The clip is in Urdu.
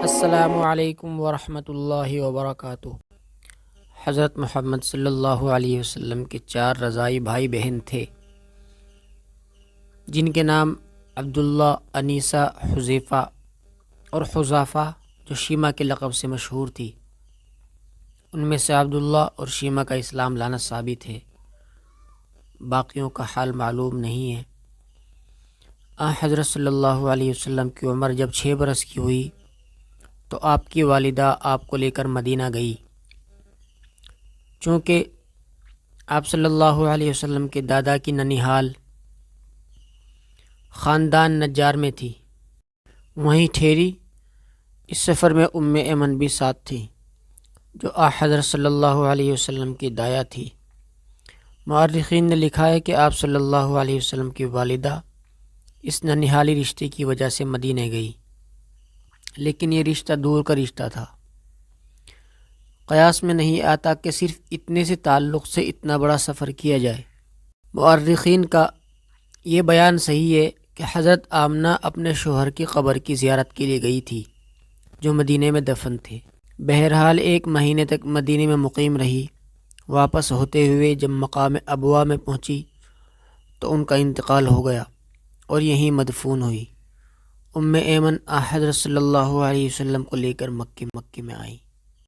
السلام علیکم ورحمۃ اللہ وبرکاتہ۔ حضرت محمد صلی اللہ علیہ وسلم کے 4 رضائی بھائی بہن تھے، جن کے نام عبداللہ، انیسہ، حذیفہ اور حذافہ جو شیمہ کے لقب سے مشہور تھی۔ ان میں سے عبداللہ اور شیمہ کا اسلام لانا ثابت ہے، باقیوں کا حال معلوم نہیں ہے۔ حضرت صلی اللہ علیہ وسلم کی عمر جب 6 برس کی ہوئی تو آپ کی والدہ آپ کو لے کر مدینہ گئی۔ چونکہ آپ صلی اللہ علیہ وسلم کے دادا کی ننیحال خاندان نجار میں تھی، وہیں ٹھہری۔ اس سفر میں ایمن بھی ساتھ تھی، جو حضرت صلی اللہ علیہ وسلم کی دایا تھی۔ مورخین نے لکھا ہے کہ آپ صلی اللہ علیہ وسلم کی والدہ اس ننیحالی رشتے کی وجہ سے مدینہ گئی، لیکن یہ رشتہ دور کا رشتہ تھا۔ قیاس میں نہیں آتا کہ صرف اتنے سے تعلق سے اتنا بڑا سفر کیا جائے۔ مورخین کا یہ بیان صحیح ہے کہ حضرت آمنہ اپنے شوہر کی قبر کی زیارت کے لیے گئی تھی، جو مدینہ میں دفن تھے۔ بہرحال 1 مہینے تک مدینہ میں مقیم رہی۔ واپس ہوتے ہوئے جب مقام ابوا میں پہنچی تو ان کا انتقال ہو گیا اور یہیں مدفون ہوئی۔ ایمن حضرت صلی اللہ علیہ وسلم کو لے کر مکے میں آئیں۔